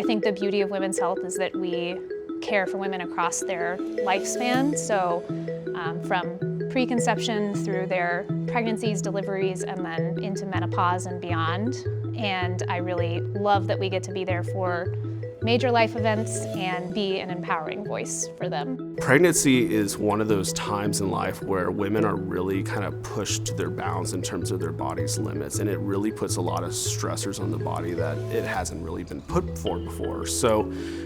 I think the beauty of women's health is that we care for women across their lifespan. So from preconception through their pregnancies, deliveries, and then into menopause and beyond. And I really love that we get to be there for major life events and be an empowering voice for them. Pregnancy is one of those times in life where women are really kind of pushed to their bounds in terms of their body's limits, and it really puts a lot of stressors on the body that it hasn't really been put for before. So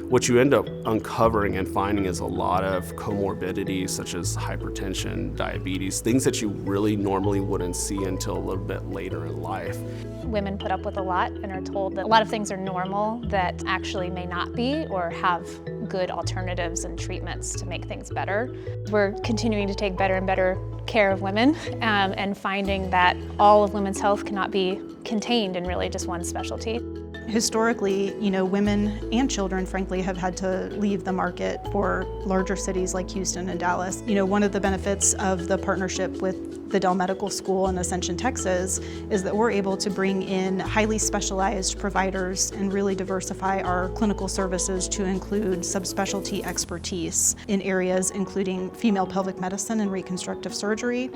what you end up uncovering and finding is a lot of comorbidities such as hypertension, diabetes, things that you really normally wouldn't see until a little bit later in life. Women put up with a lot and are told that a lot of things are normal that actually may not be, or have good alternatives and treatments to make things better. We're continuing to take better and better care of women and finding that all of women's health cannot be contained in really just one specialty. Historically, women and children, frankly, have had to leave the market for larger cities like Houston and Dallas. One of the benefits of the partnership with the Dell Medical School in Ascension, Texas, is that we're able to bring in highly specialized providers and really diversify our clinical services to include subspecialty expertise in areas including female pelvic medicine and reconstructive surgery,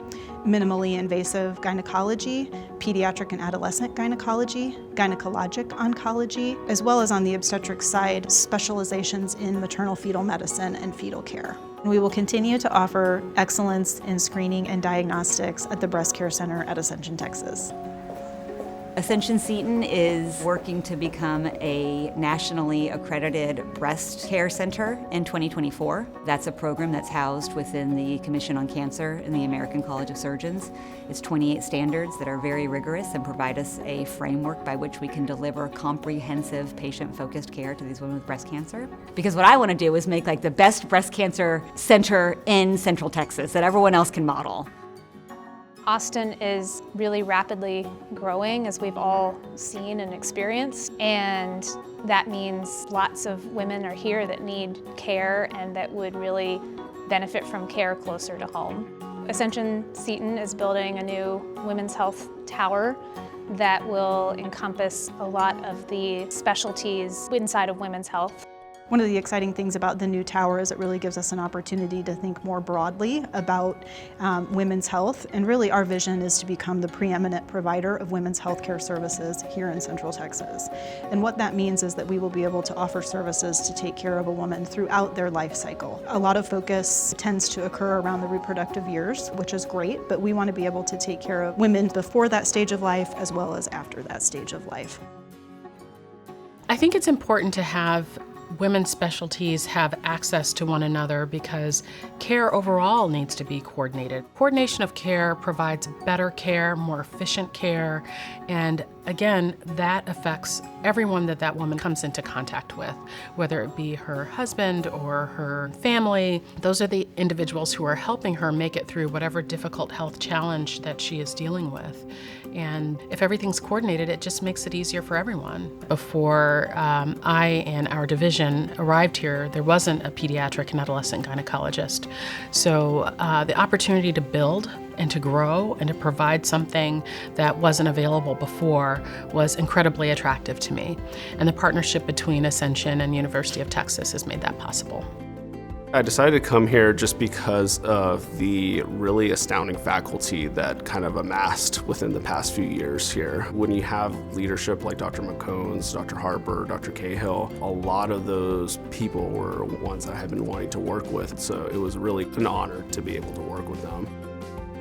minimally invasive gynecology, pediatric and adolescent gynecology, gynecologic oncology, as well as on the obstetric side, specializations in maternal fetal medicine and fetal care. We will continue to offer excellence in screening and diagnostics at the Breast Care Center at Ascension, Texas. Ascension Seton is working to become a nationally accredited breast care center in 2024. That's a program that's housed within the Commission on Cancer in the American College of Surgeons. It's 28 standards that are very rigorous and provide us a framework by which we can deliver comprehensive patient-focused care to these women with breast cancer. Because what I want to do is make the best breast cancer center in Central Texas that everyone else can model. Austin is really rapidly growing, as we've all seen and experienced, and that means lots of women are here that need care and that would really benefit from care closer to home. Ascension Seton is building a new women's health tower that will encompass a lot of the specialties inside of women's health. One of the exciting things about the new tower is it really gives us an opportunity to think more broadly about women's health, and really our vision is to become the preeminent provider of women's health care services here in Central Texas. And what that means is that we will be able to offer services to take care of a woman throughout their life cycle. A lot of focus tends to occur around the reproductive years, which is great, but we want to be able to take care of women before that stage of life as well as after that stage of life. I think it's important to have women's specialties have access to one another because care overall needs to be coordinated. Coordination of care provides better care, more efficient care, and again, that affects everyone that woman comes into contact with, whether it be her husband or her family. Those are the individuals who are helping her make it through whatever difficult health challenge that she is dealing with. And if everything's coordinated, it just makes it easier for everyone. Before I and our division arrived here, there wasn't a pediatric and adolescent gynecologist. So the opportunity to build and to grow and to provide something that wasn't available before was incredibly attractive to me. And the partnership between Ascension and University of Texas has made that possible. I decided to come here just because of the really astounding faculty that kind of amassed within the past few years here. When you have leadership like Dr. McCones, Dr. Harper, Dr. Cahill, a lot of those people were ones I have been wanting to work with, so it was really an honor to be able to work with them.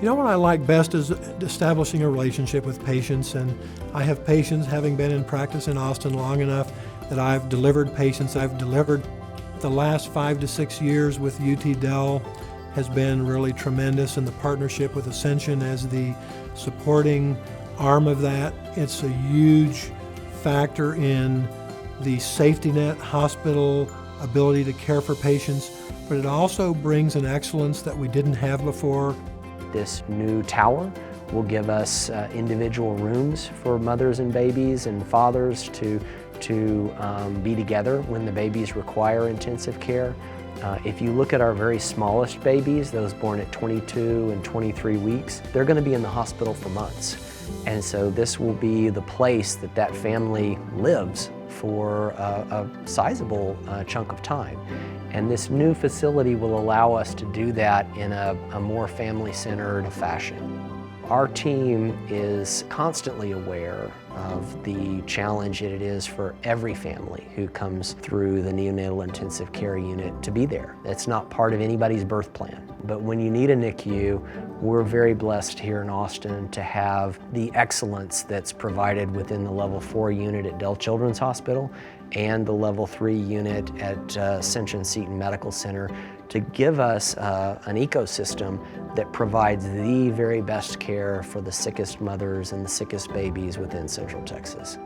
What I like best is establishing a relationship with patients, and I have patients, having been in practice in Austin long enough, that I've delivered patients. I've delivered the last 5 to 6 years with UT Dell has been really tremendous, and the partnership with Ascension as the supporting arm of that. It's a huge factor in the safety net hospital ability to care for patients, but it also brings an excellence that we didn't have before. This new tower will give us individual rooms for mothers and babies and fathers to be together when the babies require intensive care. If you look at our very smallest babies, those born at 22 and 23 weeks, they're going to be in the hospital for months. And so this will be the place that family lives for a sizable chunk of time. And this new facility will allow us to do that in a more family-centered fashion. Our team is constantly aware of the challenge it is for every family who comes through the neonatal intensive care unit to be there. It's not part of anybody's birth plan. But when you need a NICU, we're very blessed here in Austin to have the excellence that's provided within the Level 4 unit at Dell Children's Hospital and the Level 3 unit at Ascension Seton Medical Center to give us an ecosystem that provides the very best care for the sickest mothers and the sickest babies within Central Texas.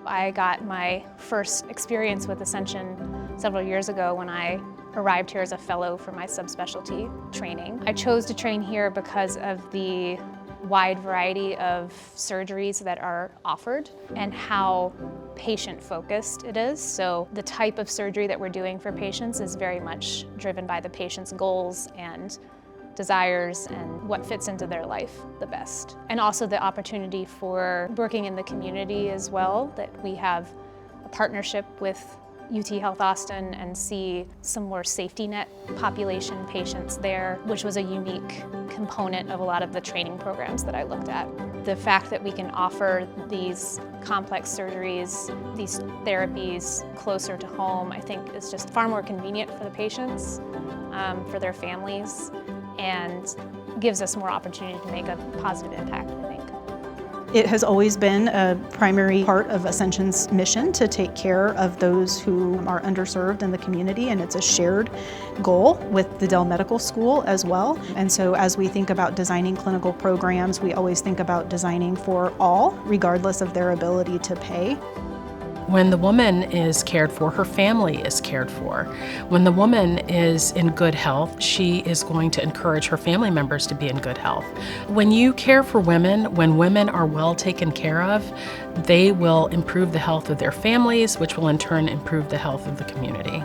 I got my first experience with Ascension several years ago when I arrived here as a fellow for my subspecialty training. I chose to train here because of the wide variety of surgeries that are offered and how patient-focused it is. So the type of surgery that we're doing for patients is very much driven by the patient's goals and desires and what fits into their life the best. And also the opportunity for working in the community as well, that we have a partnership with UT Health Austin and see some more safety net population patients there, which was a unique component of a lot of the training programs that I looked at. The fact that we can offer these complex surgeries, these therapies closer to home, I think is just far more convenient for the patients, for their families, and gives us more opportunity to make a positive impact, I think. It has always been a primary part of Ascension's mission to take care of those who are underserved in the community, and it's a shared goal with the Dell Medical School as well. And so as we think about designing clinical programs, we always think about designing for all, regardless of their ability to pay. When the woman is cared for, her family is cared for. When the woman is in good health, she is going to encourage her family members to be in good health. When you care for women, when women are well taken care of, they will improve the health of their families, which will in turn improve the health of the community.